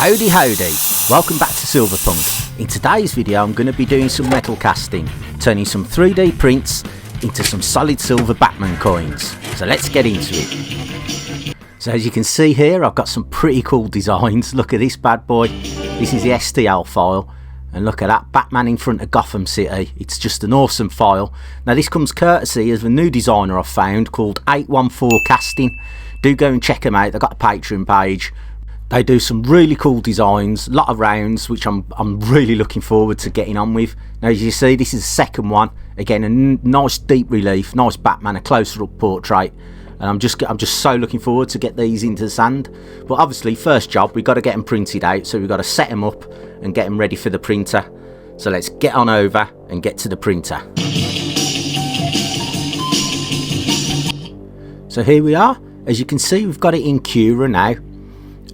Howdy howdy, welcome back to Silverpunk. In today's video I'm going to be doing some metal casting, turning some 3D prints into some solid silver Batman coins. So let's get into it. So as you can see here, I've got some pretty cool designs. Look at this bad boy. This is the STL file. And look at that, Batman in front of Gotham City. It's just an awesome file. Now this comes courtesy of a new designer I've found called 814 Casting. Do go and check them out. They've got a Patreon page. They do some really cool designs, a lot of rounds, which I'm really looking forward to getting on with. Now as you see, this is the second one. Again, a nice deep relief, nice Batman, a closer up portrait. And I'm just so looking forward to get these into the sand. But obviously, first job, we've got to get them printed out. So we've got to set them up and get them ready for the printer. So let's get on over and get to the printer. So here we are. As you can see, we've got it in Cura now.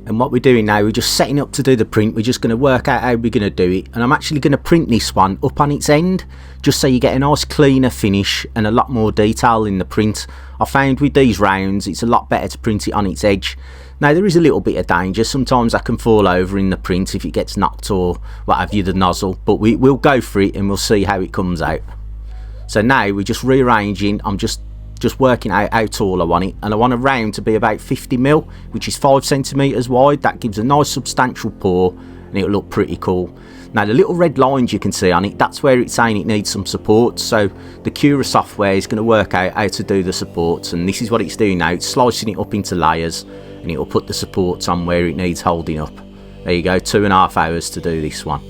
And what we're doing now, we're just setting up to do the print. We're just going to work out how we're going to do it. And I'm actually going to print this one up on its end, just so you get a nice cleaner finish and a lot more detail in the print. I found with these rounds, it's a lot better to print it on its edge. Now there is a little bit of danger. Sometimes that can fall over in the print if it gets knocked or what have you, the nozzle. But we'll go for it and we'll see how it comes out. So now we're just rearranging. I'm just working out how tall I want it, and I want a round to be about 50mm, which is 5 centimeters wide. That gives a nice substantial pour and it'll look pretty cool. Now the little red lines you can see on it, that's where it's saying it needs some support. So the Cura software is going to work out how to do the supports, and this is what it's doing now. It's slicing it up into layers and it'll put the supports on where it needs holding up. There you go, 2.5 hours to do this one.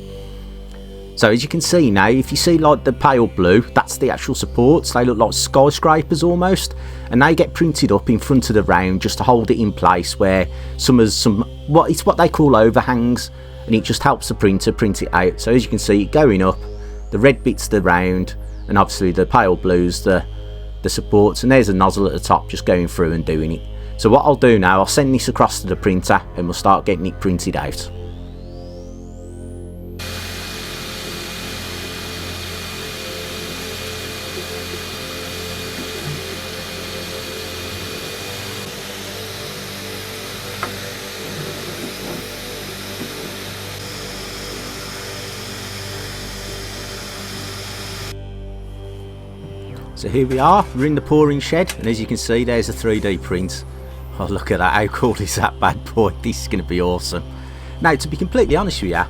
So as you can see now, if you see like the pale blue, that's the actual supports. They look like skyscrapers almost, and they get printed up in front of the round just to hold it in place, where it's what they call overhangs, and it just helps the printer print it out. So as you can see, it going up, the red bit's the round, and obviously the pale blue's the supports, and there's a nozzle at the top just going through and doing it. So what I'll do now, I'll send this across to the printer and we'll start getting it printed out. So here we are, we're in the pouring shed, and as you can see, there's a 3D print. Oh, look at that, how cool is that bad boy? This is going to be awesome. Now, to be completely honest with you,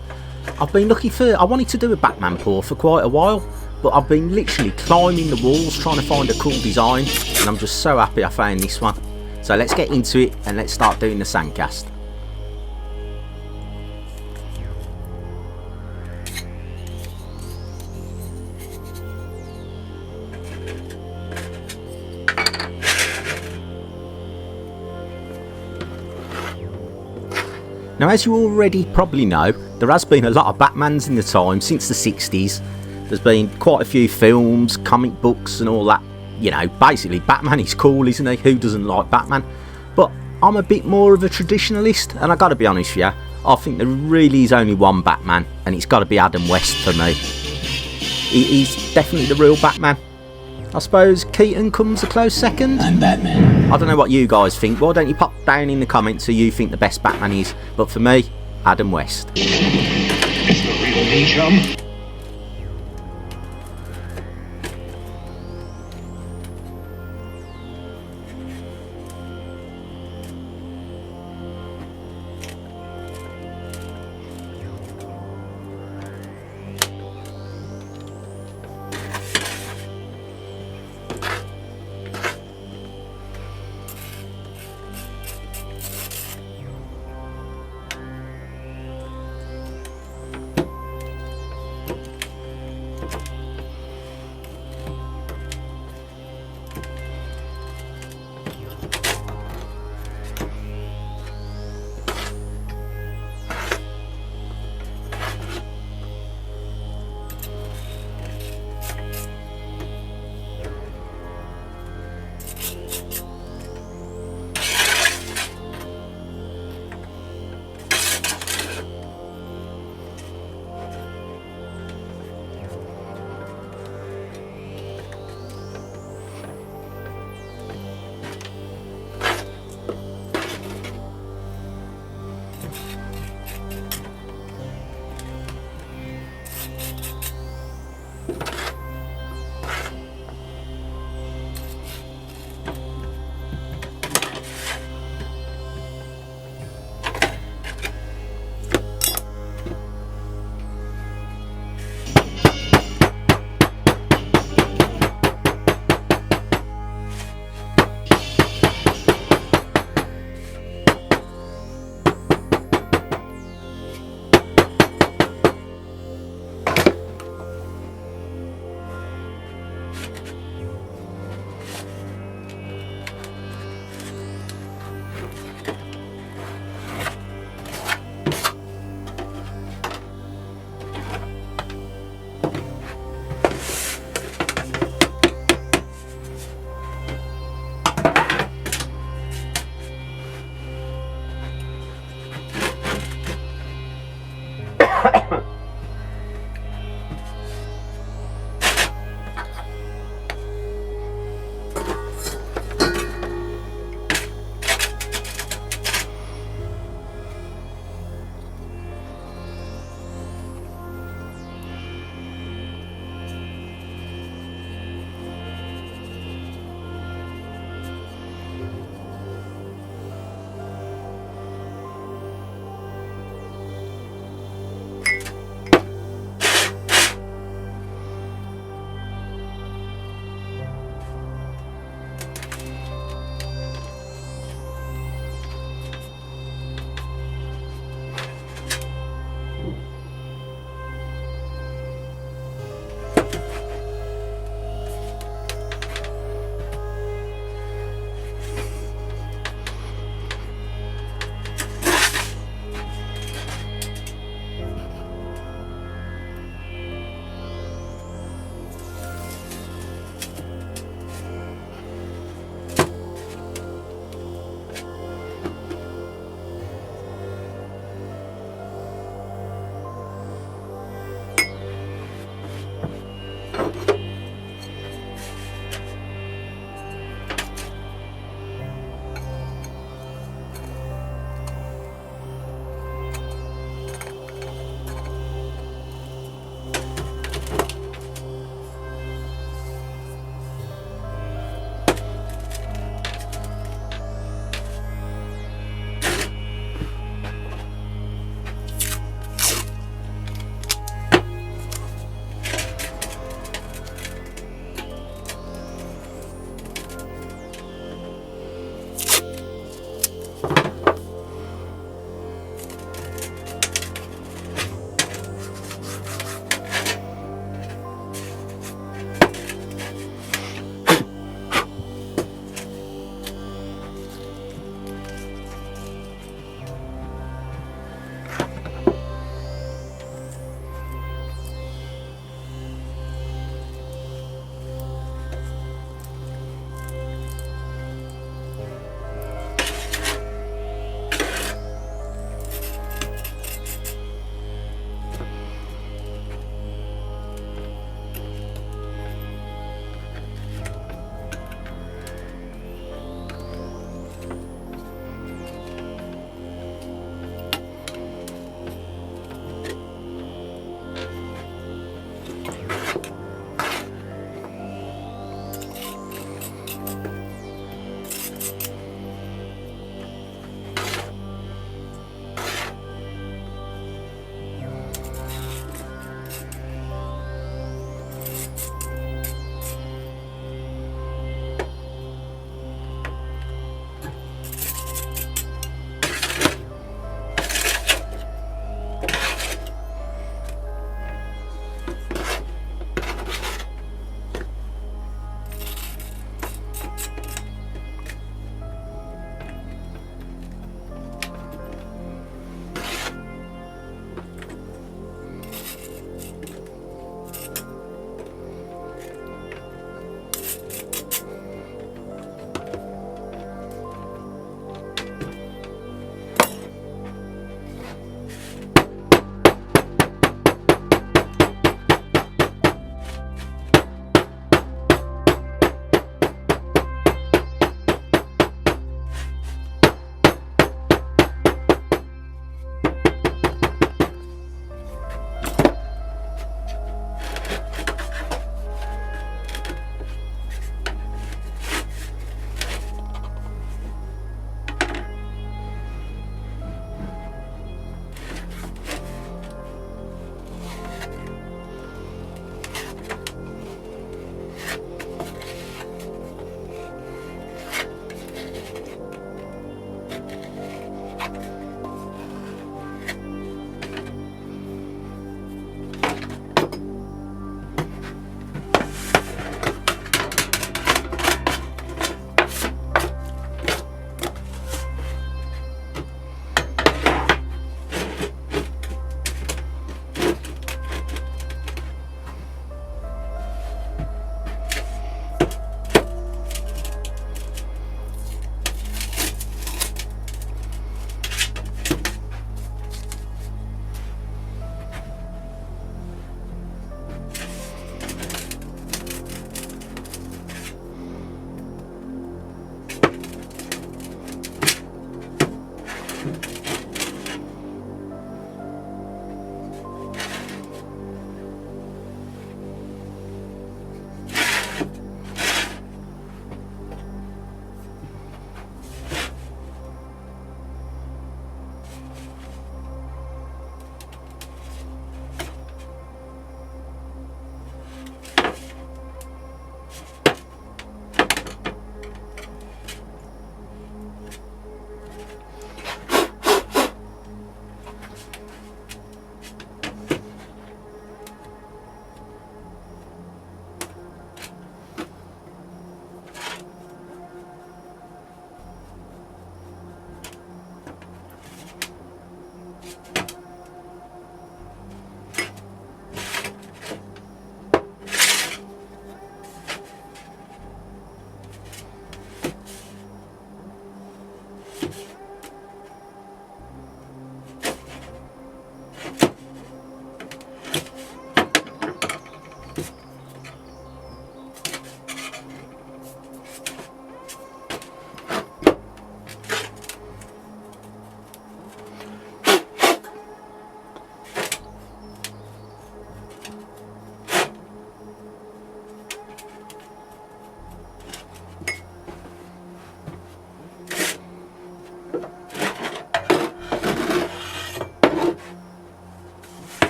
I've been looking I wanted to do a Batman pour for quite a while, but I've been literally climbing the walls trying to find a cool design, and I'm just so happy I found this one. So let's get into it, and let's start doing the sandcast. Now as you already probably know, there has been a lot of Batmans in the time since the 60s. There's been quite a few films, comic books and all that. You know, basically Batman is cool, isn't he? Who doesn't like Batman? But I'm a bit more of a traditionalist, and I gotta be honest with you, I think there really is only one Batman, and it's gotta be Adam West for me. He's definitely the real Batman. I suppose Keaton comes a close second. I'm Batman. I don't know what you guys think. Why don't you pop down in the comments who you think the best Batman is? But for me, Adam West. It's the real me, chum.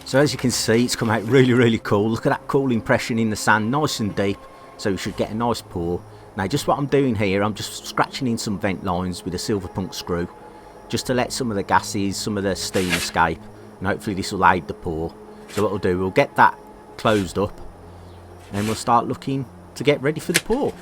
So as you can see, it's come out really cool. Look at that cool impression in the sand, nice and deep, so we should get a nice pour. Now just what I'm doing here, I'm just scratching in some vent lines with a silver punk screw, just to let some of the gases, some of the steam escape, and hopefully this will aid the pour. So what we'll do, we'll get that closed up, and we'll start looking to get ready for the pour.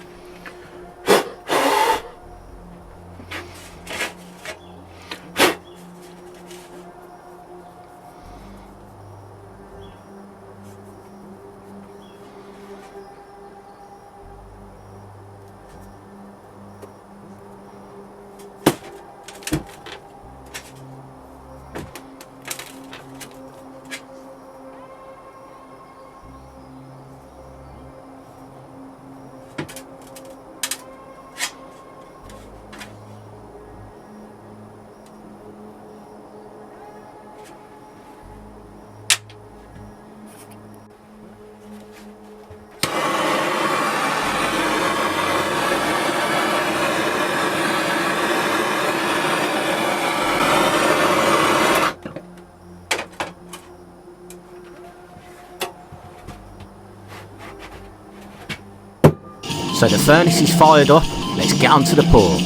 So the furnace is fired up, let's get on to the pour.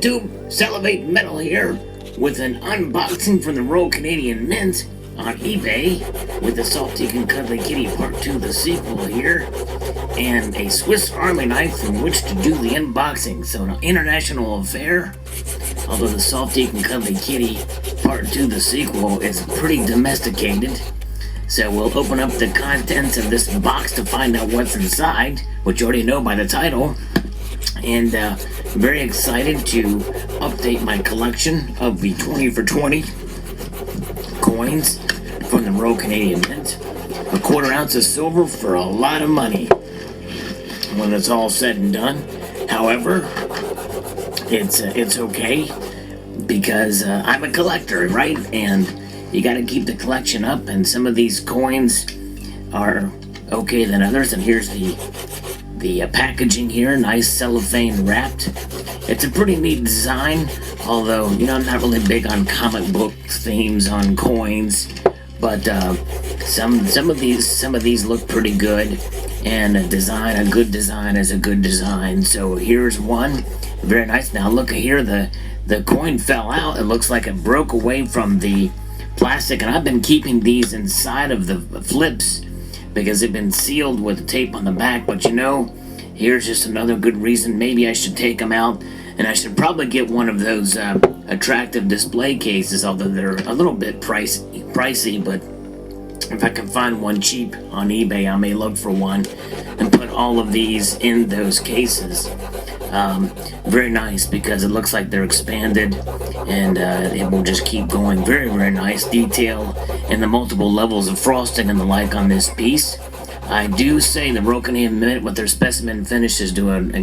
YouTube? Salivate Metal here with an unboxing from the Royal Canadian Mint on eBay with the Salty and Cuddly Kitty Part 2, the sequel here, and a Swiss Army knife from which to do the unboxing. So an international affair, although the Salty and Cuddly Kitty Part 2, the sequel, is pretty domesticated. So we'll open up the contents of this box to find out what's inside, which you already know by the title. And very excited to update my collection of the 20 for 20 coins from the Royal Canadian Mint. A quarter ounce of silver for a lot of money when it's all said and done. However, it's okay because I'm a collector, right? And you got to keep the collection up, and some of these coins are okay than others. And here's the packaging here, nice cellophane wrapped. It's a pretty neat design, although, you know, I'm not really big on comic book themes on coins, but some of these look pretty good, and a good design is a good design. So here's one, very nice. Now look here, the coin fell out. It looks like it broke away from the plastic, and I've been keeping these inside of the flips because they've been sealed with tape on the back. But you know, here's just another good reason maybe I should take them out, and I should probably get one of those attractive display cases, although they're a little bit pricey, but if I can find one cheap on eBay, I may look for one and put all of these in those cases. Very nice, because it looks like they're expanded, and it will just keep going. Very, very nice detail and the multiple levels of frosting and the like on this piece. I do say the Royal Canadian Mint with their specimen finishes do an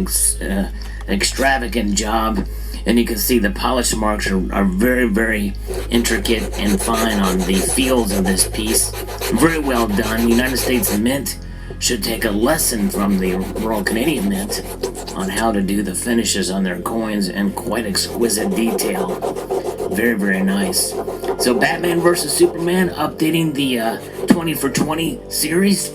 extravagant job, and you can see the polish marks are very, very intricate and fine on the fields of this piece. Very well done. United States Mint should take a lesson from the Royal Canadian Mint on how to do the finishes on their coins, and quite exquisite detail. Very, very nice. So Batman vs. Superman, updating the 20 for 20 series,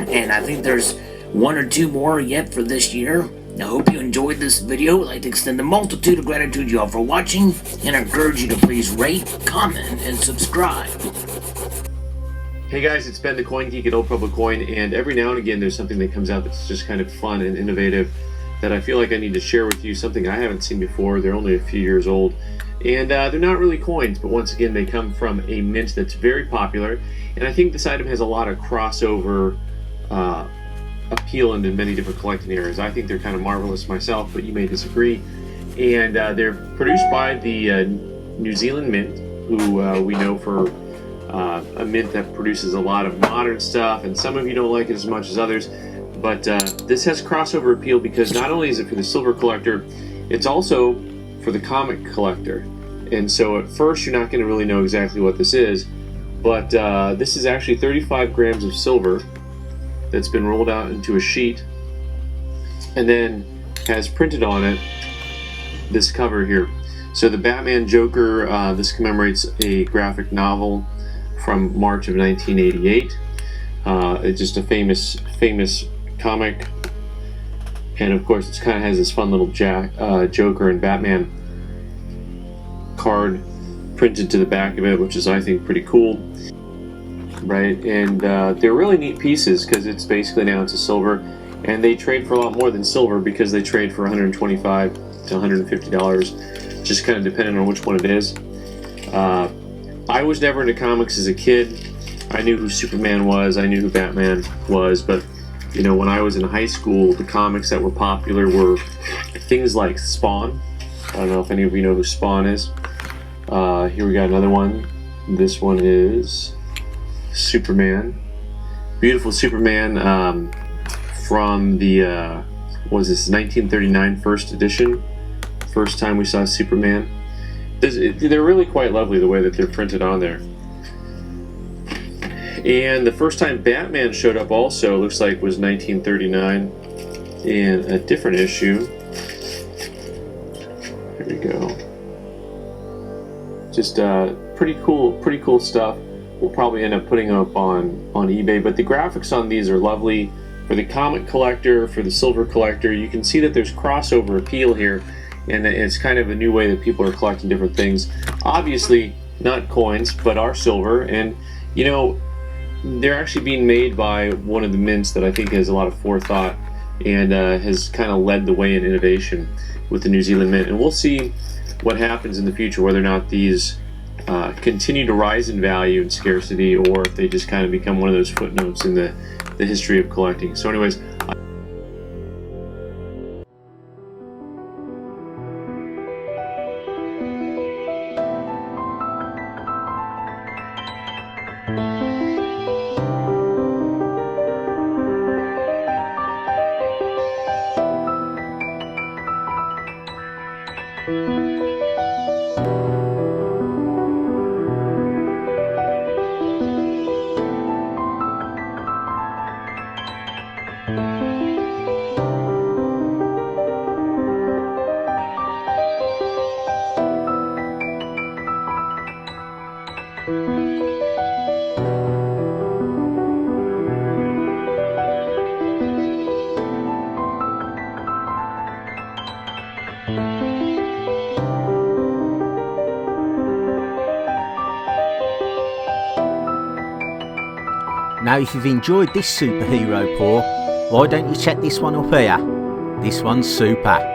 and I think there's one or two more yet for this year. I hope you enjoyed this video. I'd like to extend a multitude of gratitude to you all for watching, and encourage you to please rate, comment, and subscribe. Hey guys, it's Ben the Coin Geek at Old Public Coin, and every now and again there's something that comes out that's just kind of fun and innovative that I feel like I need to share with you, something I haven't seen before. They're only a few years old, and they're not really coins, but once again they come from a mint that's very popular, and I think this item has a lot of crossover appeal into many different collecting areas. I think they're kind of marvelous myself, but you may disagree. And they're produced by the New Zealand Mint, who we know for a mint that produces a lot of modern stuff, and some of you don't like it as much as others, but this has crossover appeal because not only is it for the silver collector, it's also for the comic collector. And so at first you're not going to really know exactly what this is, but this is actually 35 grams of silver that's been rolled out into a sheet, and then has printed on it this cover here. So the Batman Joker, this commemorates a graphic novel from March of 1988. It's just a famous comic, and of course it kind of has this fun little Joker and Batman card printed to the back of it, which is, I think, pretty cool, right? And they're really neat pieces because it's basically an ounce of silver, and they trade for a lot more than silver because they trade for $125 to $150, just kind of depending on which one it is. I was never into comics as a kid. I knew who Superman was, I knew who Batman was, but you know, when I was in high school, the comics that were popular were things like Spawn. I don't know if any of you know who Spawn is. Here we got another one. This one is Superman. Beautiful Superman from the, what was this, 1939 first edition. First time we saw Superman. They're really quite lovely the way that they're printed on there. And the first time Batman showed up also, looks like, was 1939 in a different issue. Here we go. Just pretty cool stuff. We'll probably end up putting them up on eBay, but the graphics on these are lovely. For the comic collector, for the silver collector, you can see that there's crossover appeal here, and it's kind of a new way that people are collecting different things. Obviously, not coins, but our silver, and you know, they're actually being made by one of the mints that I think has a lot of forethought and has kind of led the way in innovation with the New Zealand Mint. And we'll see what happens in the future, whether or not these continue to rise in value and scarcity, or if they just kind of become one of those footnotes in the history of collecting. So anyways, Now if you've enjoyed this superhero pour, why don't you check this one up here? This one's super.